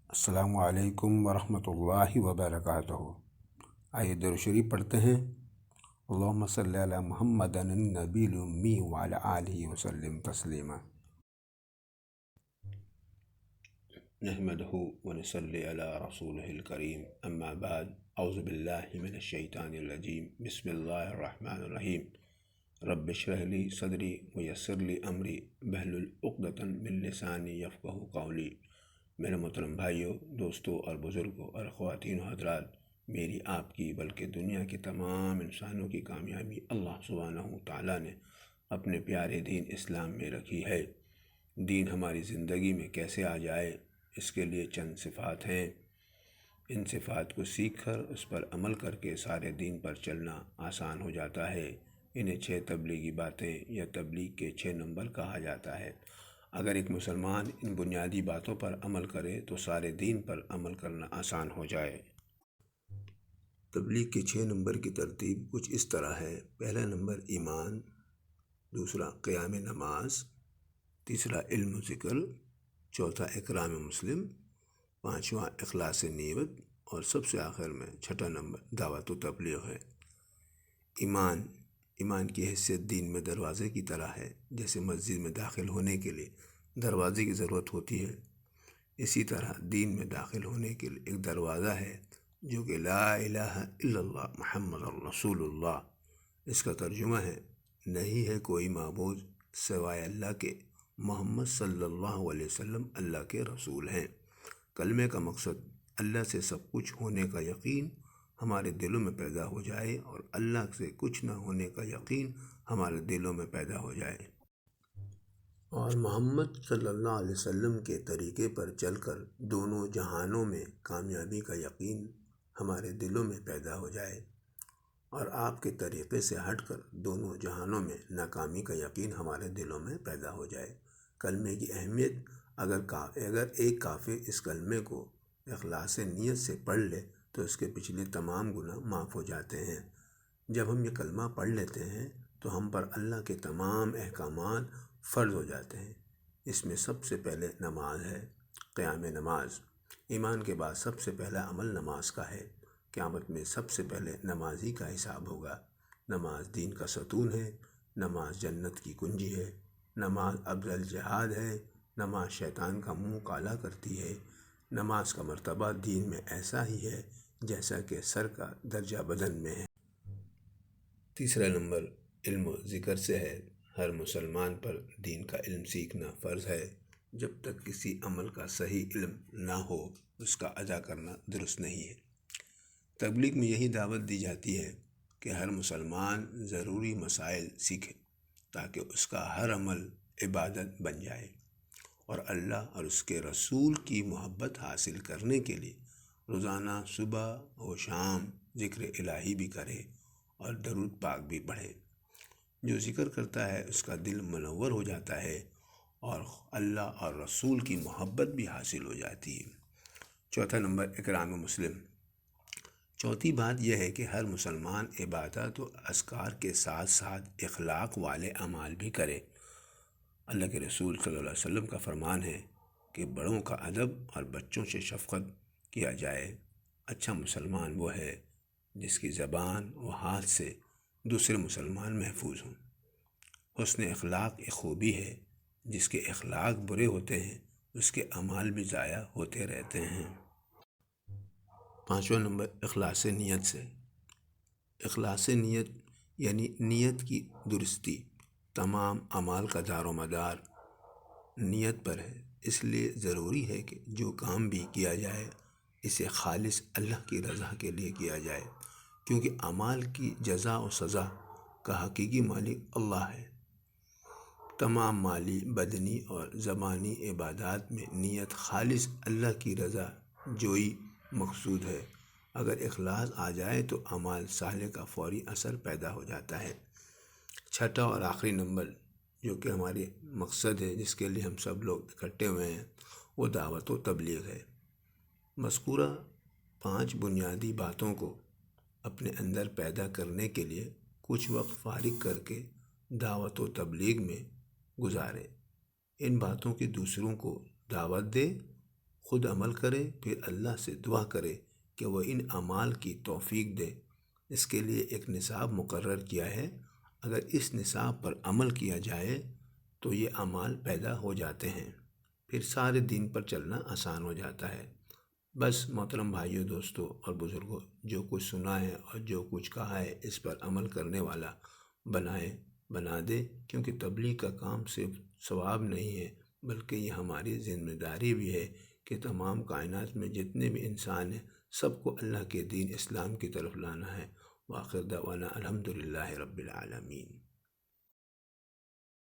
السلام علیکم ورحمۃ اللہ وبرکاتہ۔ آئیے درود شریف پڑھتے ہیں۔ اللہم صلی علی محمد النبی الامی وعلی آلہ وسلم تسلیما۔ نحمدہ ونصلی علی رسولہ الکریم، اما بعد، اعوذ باللہ من الشیطان الرجیم، بسم اللہ الرحمن الرحیم۔ رب اشرح لی صدری ویسر لی امری واحلل عقدۃ من لسانی یفقہوا قولی۔ میرے محترم بھائیوں، دوستوں اور بزرگوں اور خواتین و حضرات، میری آپ کی بلکہ دنیا کے تمام انسانوں کی کامیابی اللہ سبحانہ تعالیٰ نے اپنے پیارے دین اسلام میں رکھی ہے۔ دین ہماری زندگی میں کیسے آ جائے، اس کے لیے چند صفات ہیں۔ ان صفات کو سیکھ کر اس پر عمل کر کے سارے دین پر چلنا آسان ہو جاتا ہے۔ انہیں 6 تبلیغی باتیں یا تبلیغ کے 6 نمبر کہا جاتا ہے۔ اگر ایک مسلمان ان بنیادی باتوں پر عمل کرے تو سارے دین پر عمل کرنا آسان ہو جائے۔ تبلیغ کے 6 نمبر کی ترتیب کچھ اس طرح ہے۔ پہلا نمبر ایمان، دوسرا قیام نماز، تیسرا علم و ذکر، چوتھا اکرام مسلم، پانچواں اخلاص نیت، اور سب سے آخر میں 6واں نمبر دعوت و تبلیغ ہے۔ ایمان کی حیثیت دین میں دروازے کی طرح ہے۔ جیسے مسجد میں داخل ہونے کے لیے دروازے کی ضرورت ہوتی ہے، اسی طرح دین میں داخل ہونے کے لیے ایک دروازہ ہے جو کہ لا الہ الا اللہ محمد رسول اللہ۔ اس کا ترجمہ ہے، نہیں ہے کوئی معبود سوائے اللہ کے، محمد صلی اللہ علیہ وسلم اللہ کے رسول ہیں۔ کلمے کا مقصد اللہ سے سب کچھ ہونے کا یقین ہمارے دلوں میں پیدا ہو جائے اور اللہ سے کچھ نہ ہونے کا یقین ہمارے دلوں میں پیدا ہو جائے، اور محمد صلی اللہ علیہ وسلم کے طریقے پر چل کر دونوں جہانوں میں کامیابی کا یقین ہمارے دلوں میں پیدا ہو جائے، اور آپ کے طریقے سے ہٹ کر دونوں جہانوں میں ناکامی کا یقین ہمارے دلوں میں پیدا ہو جائے۔ کلمے کی اہمیت، اگر ایک کافر اس کلمے کو اخلاص نیت سے پڑھ لے تو اس کے پچھلے تمام گناہ معاف ہو جاتے ہیں۔ جب ہم یہ کلمہ پڑھ لیتے ہیں تو ہم پر اللہ کے تمام احکامات فرض ہو جاتے ہیں۔ اس میں سب سے پہلے نماز ہے، قیام نماز۔ ایمان کے بعد سب سے پہلا عمل نماز کا ہے۔ قیامت میں سب سے پہلے نمازی کا حساب ہوگا۔ نماز دین کا ستون ہے، نماز جنت کی کنجی ہے، نماز افضل جہاد ہے، نماز شیطان کا منہ کالا کرتی ہے۔ نماز کا مرتبہ دین میں ایسا ہی ہے جیسا کہ سر کا درجہ بدن میں ہے۔ تیسرا نمبر علم و ذکر سے ہے۔ ہر مسلمان پر دین کا علم سیکھنا فرض ہے۔ جب تک کسی عمل کا صحیح علم نہ ہو اس کا ادا کرنا درست نہیں ہے۔ تبلیغ میں یہی دعوت دی جاتی ہے کہ ہر مسلمان ضروری مسائل سیکھے تاکہ اس کا ہر عمل عبادت بن جائے، اور اللہ اور اس کے رسول کی محبت حاصل کرنے کے لیے روزانہ صبح و شام ذکر الہی بھی کرے اور درود پاک بھی پڑھے۔ جو ذکر کرتا ہے اس کا دل منور ہو جاتا ہے اور اللہ اور رسول کی محبت بھی حاصل ہو جاتی ہے۔ چوتھا نمبر اکرام مسلم۔ چوتھی بات یہ ہے کہ ہر مسلمان عبادات و اذکار کے ساتھ ساتھ اخلاق والے اعمال بھی کرے۔ اللہ کے رسول صلی اللہ علیہ وسلم کا فرمان ہے کہ بڑوں کا ادب اور بچوں سے شفقت کیا جائے۔ اچھا مسلمان وہ ہے جس کی زبان و ہاتھ سے دوسرے مسلمان محفوظ ہوں۔ حسن اخلاق ایک خوبی ہے، جس کے اخلاق برے ہوتے ہیں اس کے اعمال بھی ضائع ہوتے رہتے ہیں۔ پانچواں نمبر اخلاص نیت سے۔ اخلاص نیت یعنی نیت کی درستی۔ تمام اعمال کا دار و مدار نیت پر ہے، اس لیے ضروری ہے کہ جو کام بھی کیا جائے اسے خالص اللہ کی رضا کے لیے کیا جائے، کیونکہ اعمال کی جزا و سزا کا حقیقی مالک اللہ ہے۔ تمام مالی، بدنی اور زبانی عبادات میں نیت خالص اللہ کی رضا جوئی مقصود ہے۔ اگر اخلاص آ جائے تو اعمال صالح کا فوری اثر پیدا ہو جاتا ہے۔ چھٹا اور آخری نمبر جو کہ ہماری مقصد ہے، جس کے لیے ہم سب لوگ اکٹھے ہوئے ہیں، وہ دعوت و تبلیغ ہے۔ مذکورہ 5 بنیادی باتوں کو اپنے اندر پیدا کرنے کے لیے کچھ وقت فارغ کر کے دعوت و تبلیغ میں گزارے۔ ان باتوں کی دوسروں کو دعوت دے، خود عمل کرے، پھر اللہ سے دعا کرے کہ وہ ان اعمال کی توفیق دے۔ اس کے لیے ایک نصاب مقرر کیا ہے، اگر اس نصاب پر عمل کیا جائے تو یہ اعمال پیدا ہو جاتے ہیں، پھر سارے دین پر چلنا آسان ہو جاتا ہے۔ بس محترم بھائیوں، دوستوں اور بزرگوں، جو کچھ سنا ہے اور جو کچھ کہا ہے اس پر عمل کرنے والا بنا دے، کیونکہ تبلیغ کا کام صرف ثواب نہیں ہے بلکہ یہ ہماری ذمہ داری بھی ہے کہ تمام کائنات میں جتنے بھی انسان ہیں سب کو اللہ کے دین اسلام کی طرف لانا ہے۔ وآخر دعوانا الحمدللہ رب العالمین۔